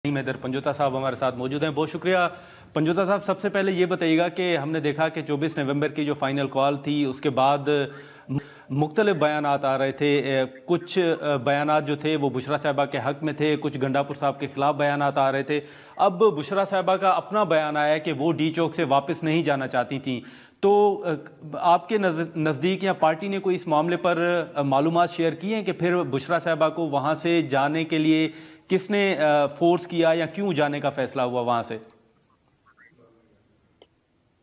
मैदर पंजोता साहब हमारे साथ मौजूद हैं। बहुत शुक्रिया पंजोता साहब। सबसे पहले ये बताइएगा कि हमने देखा कि 24 नवंबर की जो फाइनल कॉल थी उसके बाद मुख्तलिफ बयानात आ रहे थे। कुछ बयानात जो थे वो बुशरा साहिबा के हक़ में थे, कुछ गंडापुर साहब के ख़िलाफ़ बयानात आ रहे थे। अब बुशरा साहिबा का अपना बयान आया कि वो डी चौक से वापस नहीं जाना चाहती थी। तो आपके नज़दीक या पार्टी ने कोई इस मामले पर मालूमात शेयर की हैं कि फिर बुशरा साहिबा को वहाँ से जाने के लिए किसने फोर्स किया या क्यों जाने का फैसला हुआ वहाँ से?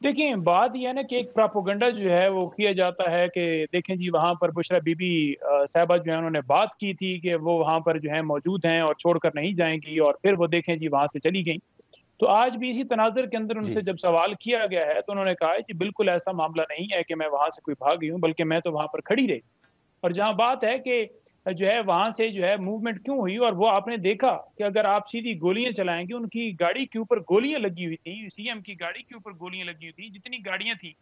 देखिए, बात यह है ना कि एक प्रोपेगेंडा जो है वो किया जाता है कि देखें जी वहाँ पर बुशरा बीबी साहिबा जो है उन्होंने बात की थी कि वो वहाँ पर जो है मौजूद हैं और छोड़कर नहीं जाएंगी, और फिर वो देखें जी वहाँ से चली गई। तो आज भी इसी तनाज़ुर के अंदर उनसे जब सवाल किया गया है तो उन्होंने कहा है कि बिल्कुल ऐसा मामला नहीं है कि मैं वहाँ से कोई भाग गई हूँ, बल्कि मैं तो वहाँ पर खड़ी रही। और जहाँ बात है कि जो है वहाँ से जो है मूवमेंट क्यों हुई, और वो आपने देखा कि अगर आप सीधी गोलियां चलाएंगे, उनकी गाड़ी के ऊपर गोलियां लगी हुई थी, सीएम की गाड़ी के ऊपर गोलियां लगी हुई थी, जितनी गाड़ियां थी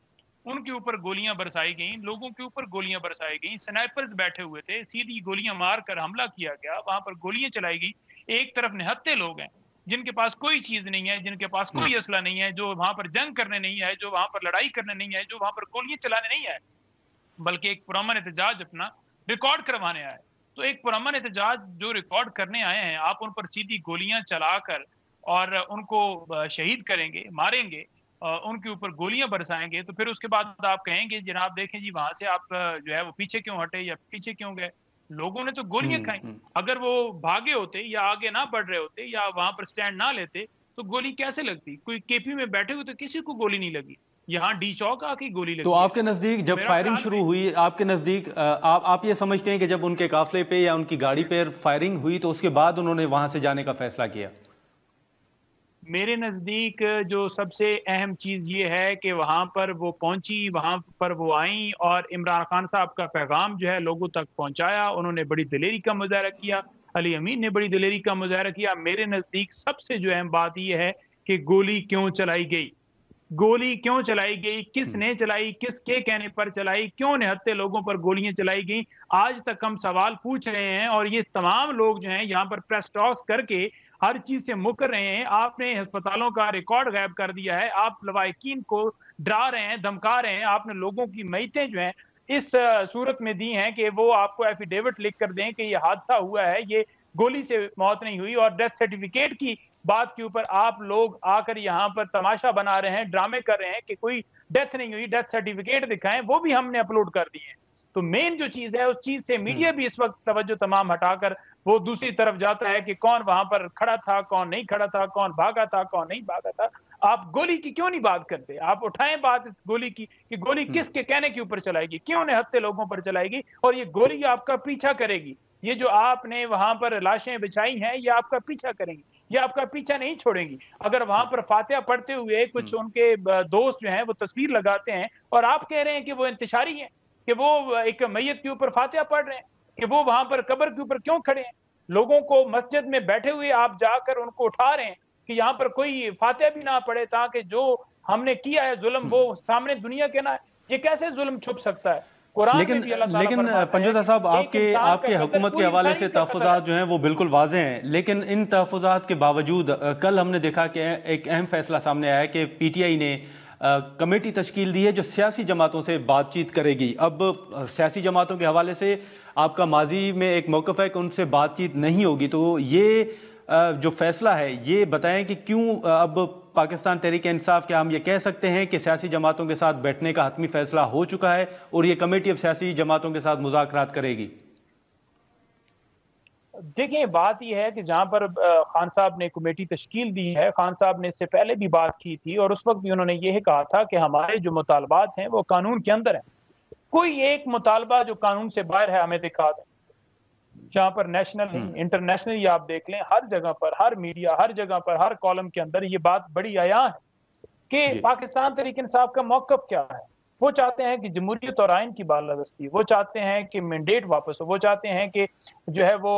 उनके ऊपर गोलियां बरसाई गई, लोगों के ऊपर गोलियां बरसाई गई, स्नाइपर्स बैठे हुए थे, सीधी गोलियां मार कर हमला किया गया, वहां पर गोलियां चलाई गई। एक तरफ निहत्थे लोग हैं जिनके पास कोई चीज नहीं है, जिनके पास कोई असला नहीं है, जो वहां पर जंग करने नहीं है, जो वहां पर लड़ाई करने नहीं है, जो वहां पर गोलियां चलाने नहीं है, बल्कि एक पुरअमन एहतजाज अपना रिकॉर्ड करवाने आए। तो एक पुरअमन एहतजाज जो रिकॉर्ड करने आए हैं, आप उन पर सीधी गोलियां चलाकर और उनको शहीद करेंगे, मारेंगे, उनके ऊपर गोलियां बरसाएंगे, तो फिर उसके बाद आप कहेंगे जनाब देखें जी वहां से आप जो है वो पीछे क्यों हटे या पीछे क्यों गए। लोगों ने तो गोलियां खाई। अगर वो भागे होते या आगे ना बढ़ रहे होते या वहां पर स्टैंड ना लेते तो गोली कैसे लगती? कोई केपी में बैठे हुए तो किसी को गोली नहीं लगी, यहाँ डी चौक आके गोली तो लगी है। आपके नज़दीक तो जब मेरा फायरिंग ख्याल शुरू हुई, आपके नज़दीक आप ये समझते हैं कि जब उनके काफिले पे या उनकी गाड़ी पर फायरिंग हुई तो उसके बाद उन्होंने वहां से जाने का फैसला किया? मेरे नज़दीक जो सबसे अहम चीज़ ये है कि वहाँ पर वो पहुँची, वहाँ पर वो आईं और इमरान खान साहब का पैगाम जो है लोगों तक पहुँचाया। उन्होंने बड़ी दिलेरी का मुज़ाहरा किया, अली अमीन ने बड़ी दिलेरी का मुज़ाहरा किया। मेरे नज़दीक सबसे जो अहम बात ये है कि गोली क्यों चलाई गई? गोली क्यों चलाई गई, किसने चलाई, किसके कहने पर चलाई, क्यों निहत्थे लोगों पर गोलियां चलाई गई, आज तक हम सवाल पूछ रहे हैं। और ये तमाम लोग जो हैं यहाँ पर प्रेस टॉक्स करके हर चीज से मुकर रहे हैं। आपने अस्पतालों का रिकॉर्ड गायब कर दिया है, आप लवाकिन को डरा रहे हैं, धमका रहे हैं, आपने लोगों की मैयतें जो हैं इस सूरत में दी हैं कि वो आपको एफिडेविट लिख कर दें कि ये हादसा हुआ है, ये गोली से मौत नहीं हुई। और डेथ सर्टिफिकेट की बात के ऊपर आप लोग आकर यहाँ पर तमाशा बना रहे हैं, ड्रामे कर रहे हैं कि कोई डेथ नहीं हुई, डेथ सर्टिफिकेट दिखाएं, वो भी हमने अपलोड कर दिए हैं। तो मेन जो चीज है उस चीज से मीडिया भी इस वक्त तवज्जो तमाम हटाकर वो दूसरी तरफ जाता है कि कौन वहां पर खड़ा था, कौन नहीं खड़ा था, कौन भागा था, कौन नहीं भागा था। आप गोली की क्यों नहीं बात करते? आप उठाएं बात इस गोली की कि गोली किसके कहने के ऊपर चलाएगी, क्यों निहत्थे लोगों पर चलाएगी, और ये गोली आपका पीछा करेगी। ये जो आपने वहां पर लाशें बिछाई हैं ये आपका पीछा करेंगी, ये आपका पीछा नहीं छोड़ेंगी। अगर वहां पर फातिहा पढ़ते हुए कुछ उनके दोस्त जो हैं वो तस्वीर लगाते हैं और आप कह रहे हैं कि वो इंतशारी हैं, कि वो एक मैयत के ऊपर फातिहा पढ़ रहे हैं, कि वो वहां पर कब्र के ऊपर क्यों खड़े हैं? लोगों को मस्जिद में बैठे हुए आप जाकर उनको उठा रहे हैं कि यहाँ पर कोई फातिहा भी ना पढ़े, ताकि जो हमने किया है जुल्म वो सामने दुनिया के ना। ये कैसे जुल्म छुप सकता है? लेकिन पंजोता साहब, आपके हुकूमत के हवाले से तहफ़्फ़ुज़ात जो हैं वो बिल्कुल वाज़ेह हैं, लेकिन इन तहफ़्फ़ुज़ात के बावजूद कल हमने देखा कि एक अहम फैसला सामने आया कि पीटीआई ने कमेटी तश्कील दी है जो सियासी जमातों से बातचीत करेगी। अब सियासी जमातों के हवाले से आपका माजी में एक मौक़िफ़ है कि उनसे बातचीत नहीं होगी, तो ये जो फैसला है ये बताएं कि क्यों अब पाकिस्तान तहरीक-ए-इंसाफ, क्या हम ये कह सकते हैं कि सियासी जमातों के साथ बैठने का हतमी फैसला हो चुका है और ये कमेटी अब सियासी जमातों के साथ मुज़ाकरात करेगी? देखिए, बात यह है कि जहां पर खान साहब ने कमेटी तश्कील दी है, खान साहब ने इससे पहले भी बात की थी और उस वक्त भी उन्होंने यह कहा था कि हमारे जो मुतालबात हैं वो कानून के अंदर है। कोई एक मुतालबा जो कानून से बाहर है हमें दिखा दें। जहां पर नेशनल इंटरनेशनली आप देख लें, हर जगह पर, हर मीडिया, हर जगह पर, हर कॉलम के अंदर ये बात बड़ी आया है कि पाकिस्तान तहरीक इंसाफ का मौकफ क्या है। वो चाहते हैं कि जमहूरियत और आइन की बालादस्ती, वो चाहते हैं कि मैंडेट वापस हो, वो चाहते हैं कि जो है वो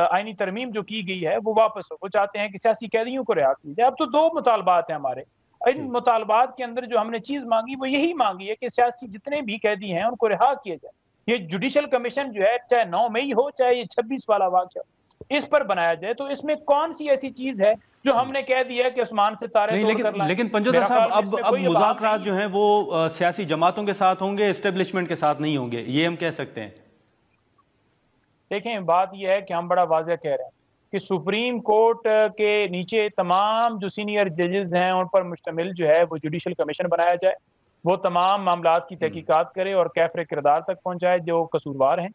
आइनी तरमीम जो की गई है वो वापस हो, वो चाहते हैं कि सियासी कैदियों को रिहा किया जाए। अब तो दो मुतालबात हैं हमारे। इन मुतालबात के अंदर जो हमने चीज मांगी वो यही मांगी है कि सियासी जितने भी कैदी हैं उनको रिहा किया जाए। ये जुडिशल कमीशन जो है, चाहे 9 मई हो चाहे ये 26 वाला वाक़या हो, इस पर बनाया जाए। तो इसमें कौन सी ऐसी चीज है जो हमने कह दिया है कि आसमान से तारे नहीं, तोड़ कर लाएं? लेकिन पंजोता मेरा साहब ख्याल में इसमें अब कोई अभाव मुज़ाकरात नहीं जो है। हैं वो सियासी जमातों के साथ होंगे, एस्टेब्लिशमेंट के साथ नहीं होंगे, ये हम कह सकते हैं। देखें, बात यह है कि हम बड़ा वाज़ेह कह रहे हैं कि सुप्रीम कोर्ट के नीचे तमाम जो सीनियर जजेस हैं उन पर मुश्तमिल जो है वो जुडिशल कमीशन बनाया जाए, वो तमाम मामलात की तहकीकात करे और कैफरे किरदार तक पहुंचाए जो कसूरवार हैं,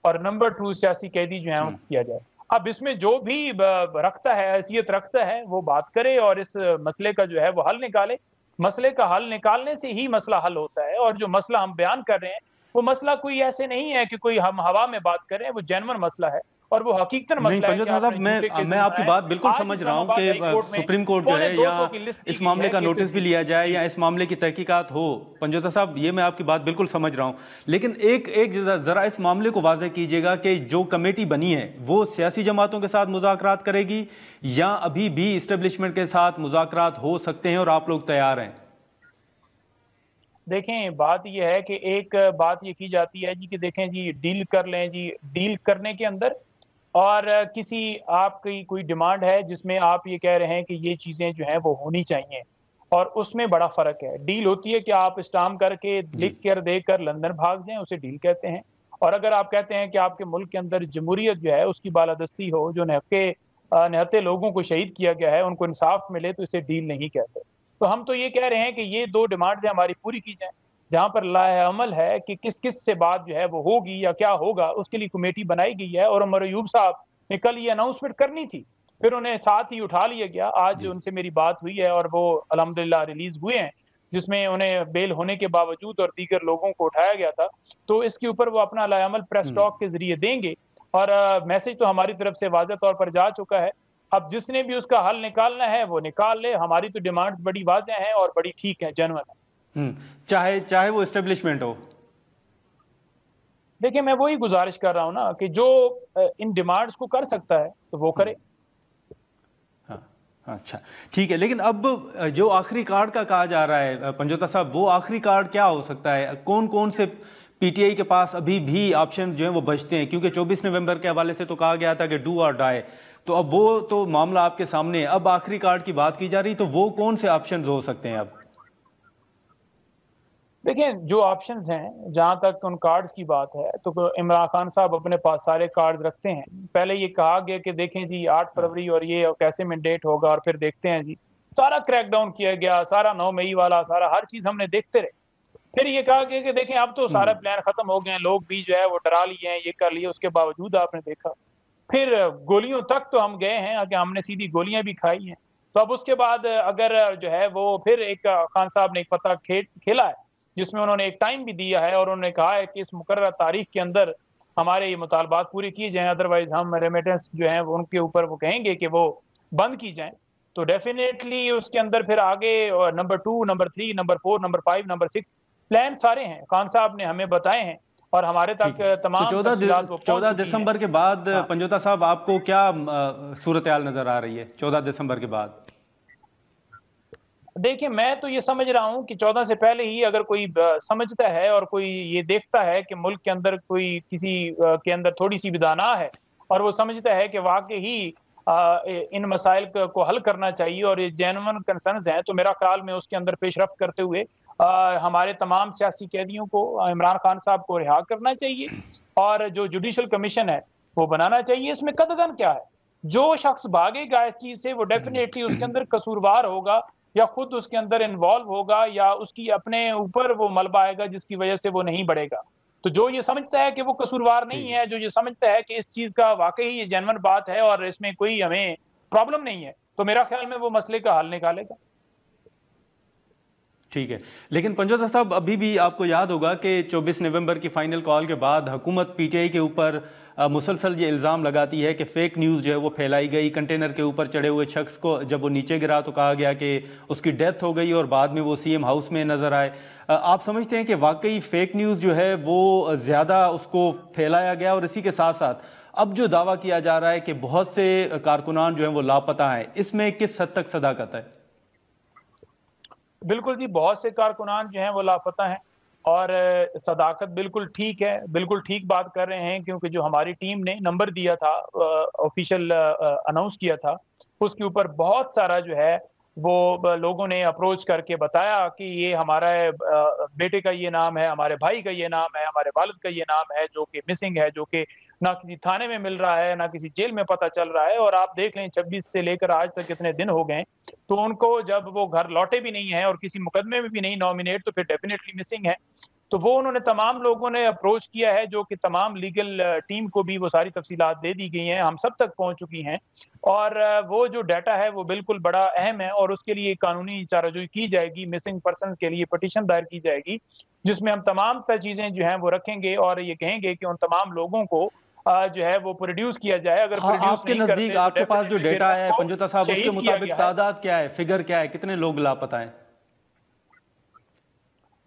और नंबर 2 सियासी कैदी जो है उनको किया जाए। अब इसमें जो भी रखता है, हैसियत रखता है, वो बात करे और इस मसले का जो है वो हल निकाले। मसले का हल निकालने से ही मसला हल होता है, और जो मसला हम बयान कर रहे हैं वो मसला कोई ऐसे नहीं है कि कोई हम हवा में बात कर रहे हैं, वो जेन्युइन मसला है और वो हकीकतन नहीं मसला है कि पंजोता साहब, आपने झूठे केसेस मैं आपकी बनाए। बात बिल्कुल आज समझ रहा हूँ इस्लामाबाद हाई कोर्ट कि में सुप्रीम कोर्ट जो है 200 या की लिस्ट दी इस गई मामले है का केसेस नोटिस भी की। लिया जाए या जी। इस मामले की तहकीकात हो। पंजोता साहब, ये मैं आपकी बात बिल्कुल समझ रहा हूँ, लेकिन एक एक जरा इस मामले को वाज़ेह कीजिएगा कि जो कमेटी बनी है वो सियासी जमातों के साथ मुज़ाकरात करेगी या अभी भी इस्टेब्लिशमेंट के साथ मुज़ाकरात हो सकते हैं और आप लोग तैयार हैं? देखें, बात यह है कि एक बात ये की जाती है जी कि देखें जी, डील कर लें जी, डील करने के अंदर और किसी आपकी कोई डिमांड है जिसमें आप ये कह रहे हैं कि ये चीज़ें जो हैं वो होनी चाहिए, और उसमें बड़ा फ़र्क है। डील होती है कि आप स्टाम्प करके जी। लिख कर देकर लंदन भाग जाएँ, उसे डील कहते हैं। और अगर आप कहते हैं कि आपके मुल्क के अंदर जमहूरियत जो है उसकी बालादस्ती हो, जो निहत्थे लोगों को शहीद किया गया है उनको इंसाफ मिले, तो इसे डील नहीं कहते। तो हम तो ये कह रहे हैं कि ये 2 डिमांड्स हमारी पूरी की जाएँ। जहाँ पर लाएअमल है कि किस-किस से बात जो है वो होगी या क्या होगा, उसके लिए कमेटी बनाई गई है, और उमर अयूब साहब ने कल ये अनाउंसमेंट करनी थी। फिर उन्हें साथ ही उठा लिया गया। आज जी। उनसे मेरी बात हुई है और वो अल्हम्दुलिल्लाह रिलीज़ हुए हैं, जिसमें उन्हें बेल होने के बावजूद और दीगर लोगों को उठाया गया था। तो इसके ऊपर वो अपना लाएअमल प्रेस टॉक के ज़रिए देंगे, और मैसेज तो हमारी तरफ से वाज़ेह तौर पर जा चुका है। अब जिसने भी उसका हल निकालना है वो निकाल ले। हमारी तो डिमांड्स बड़ी वाज़ेह हैं और बड़ी ठीक हैं, जेन्युइन है। चाहे चाहे वो एस्टेब्लिशमेंट हो। देखिए, मैं वही गुज़ारिश कर रहा हूँ ना कि जो इन डिमांड्स को कर सकता है तो वो करे। हाँ, अच्छा, ठीक है। लेकिन अब जो आखिरी कार्ड का कहा जा रहा है पंजोता साहब, वो आखिरी कार्ड क्या हो सकता है? कौन कौन से पीटीआई के पास अभी भी ऑप्शन जो हैं वो बचते हैं? क्योंकि 24 नवंबर के हवाले से तो कहा गया था कि डू और डाई, तो अब वो तो मामला आपके सामने है। अब आखिरी कार्ड की बात की जा रही, तो वो कौन से ऑप्शन हो सकते हैं अब? देखिए, जो ऑप्शंस हैं, जहाँ तक उन कार्ड्स की बात है, तो इमरान खान साहब अपने पास सारे कार्ड्स रखते हैं। पहले ये कहा गया कि देखें जी 8 हाँ। फरवरी और ये कैसे मैंडेट होगा, और फिर देखते हैं जी। सारा क्रैकडाउन किया गया, सारा 9 मई वाला, सारा हर चीज़ हमने देखते रहे। फिर ये कहा गया कि देखें अब तो सारा प्लान खत्म हो गए हैं, लोग भी जो है वो डरा लिए हैं, ये कर लिए, उसके बावजूद आपने देखा। फिर गोलियों तक तो हम गए हैं कि हमने सीधी गोलियाँ भी खाई हैं। तो अब उसके बाद अगर जो है वो फिर एक खान साहब ने एक पत्ता खेला है, जिसमें उन्होंने एक टाइम भी दिया है और उन्होंने कहा है कि इस मुकर्रर तारीख के अंदर हमारे ये मुतालबात पूरे किए जाएँ, अदरवाइज़ हम रेमिटेंस जो है वो उनके ऊपर वो कहेंगे कि वो बंद की जाएँ। तो डेफ़िनेटली उसके अंदर फिर आगे number 2, number 3, number 4, number 5, number 6 plan सारे हैं, खान साहब ने हमें बताए हैं और हमारे ठीक तक है। तो तमाम तफसीलात वो पहुँच 14 चुकी हैं। दिसंबर के बाद हाँ। पंजोता साहब, आपको क्या सूरत हाल नजर आ रही है 14 दिसंबर के बाद? देखिए, मैं तो ये समझ रहा हूँ कि 14 से पहले ही अगर कोई समझता है और कोई ये देखता है कि मुल्क के अंदर कोई किसी के अंदर थोड़ी-सी भी दाना है, और वो समझता है कि वाक़ई ही इन मसाइल को हल करना चाहिए और ये जेन्युइन कंसर्न्स हैं, तो मेरा ख़्याल में उसके अंदर पेशरफ़्त करते हुए हमारे तमाम सियासी कैदियों को, इमरान खान साहब को रिहा करना चाहिए, और जो जुडिशल कमीशन है, वो बनाना चाहिए। इसमें कदगन क्या है? जो शख्स भागेगा इस चीज़ से, वो डेफ़िनेटली उसके अंदर कसूरवार होगा, या खुद उसके अंदर इन्वॉल्व होगा, या उसकी अपने ऊपर वो मलबा आएगा जिसकी वजह से वो नहीं बढ़ेगा। तो जो ये समझता है कि वो कसूरवार नहीं ठीक है। है, जो ये समझता है कि इस चीज़ का वाक़ई ये जेन्युइन बात है और इसमें कोई हमें प्रॉब्लम नहीं है, तो मेरा ख़्याल में वो मसले का हल निकालेगा। ठीक है। लेकिन पंजोता साहब, अभी भी आपको याद होगा कि 24 नवंबर की फाइनल कॉल के बाद हुकूमत पीटीआई के ऊपर मुसलसल ये इल्ज़ाम लगाती है कि फ़ेक न्यूज़ जो है वो फैलाई गई। कंटेनर के ऊपर चढ़े हुए शख्स को जब वो नीचे गिरा तो कहा गया कि उसकी डेथ हो गई और बाद में वो सीएम हाउस में नज़र आए। आप समझते हैं कि वाकई फ़ेक न्यूज़ जो है वो ज़्यादा उसको फैलाया गया, और इसी के साथ साथ अब जो दावा किया जा रहा है कि बहुत से कारकुनान जो हैं वो लापता हैं, इसमें किस हद तक सदाकत है? बिल्कुल जी, बहुत से कारकुनान जो हैं वो लापता हैं, और सदाकत बिल्कुल ठीक है, बिल्कुल ठीक बात कर रहे हैं, क्योंकि जो हमारी टीम ने नंबर दिया था, ऑफिशियल अनाउंस किया था, उसके ऊपर बहुत सारा जो है वो लोगों ने अप्रोच करके बताया कि ये हमारा बेटे का ये नाम है, हमारे भाई का ये नाम है, हमारे वालिद का ये नाम है, जो कि मिसिंग है, जो कि ना किसी थाने में मिल रहा है, ना किसी जेल में पता चल रहा है। और आप देख लें 26 से लेकर आज तक कितने दिन हो गए, तो उनको जब वो घर लौटे भी नहीं है और किसी मुकदमे में भी नहीं नॉमिनेट, तो फिर डेफिनेटली मिसिंग है। तो वो उन्होंने तमाम लोगों ने अप्रोच किया है, जो कि तमाम लीगल टीम को भी वो सारी तफसीलात दे दी गई हैं, हम सब तक पहुंच चुकी हैं। और वो जो डाटा है वो बिल्कुल बड़ा अहम है, और उसके लिए कानूनी चाराजोई की जाएगी, मिसिंग पर्सन के लिए पटिशन दायर की जाएगी, जिसमें हम तमाम चीजें जो हैं वो रखेंगे और ये कहेंगे कि उन तमाम लोगों को जो है वो प्रोड्यूस किया जाए। अगर हाँ, प्रोड्यूस आपके नहीं नजदीक करते आपके तो पास जो डेटा है पंजोता साहब, उसके शहीद किया मुताबिक गया है। तादाद क्या है, फिगर क्या है, कितने लोग लापता हैं?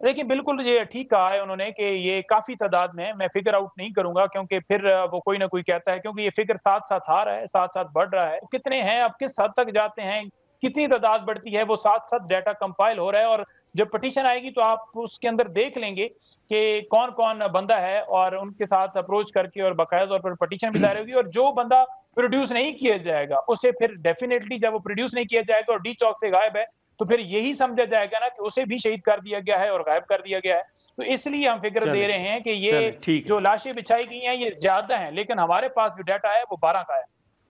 देखिए, बिल्कुल ये ठीक कहा है उन्होंने कि ये काफ़ी तादाद में है। मैं फ़िगर आउट नहीं करूँगा, क्योंकि फिर वो कोई ना कोई कहता है, क्योंकि ये फ़िगर साथ-साथ आ रहा है, साथ-साथ बढ़ रहा है। कितने हैं, अब किस हद तक जाते हैं, कितनी तादाद बढ़ती है, वो साथ-साथ डाटा कंपाइल हो रहा है। और जब पिटीशन आएगी तो आप उसके अंदर देख लेंगे कि कौन-कौन बंदा है, और उनके साथ अप्रोच करके और बाकायदा तौर पर पिटीशन भी दायर होगी। और जो बंदा प्रोड्यूस नहीं किया जाएगा, उसे फिर डेफ़िनेटली, जब वो प्रोड्यूस नहीं किया जाएगा और डी चौक से गायब है, तो फिर यही समझा जाएगा ना कि उसे भी शहीद कर दिया गया है और गायब कर दिया गया है। तो इसलिए हम फ़िक्र दे चले रहे हैं कि ये चले ठीक है। जो लाशें बिछाई गई हैं, ये ज़्यादा हैं, लेकिन हमारे पास जो डाटा है वो 12 का है।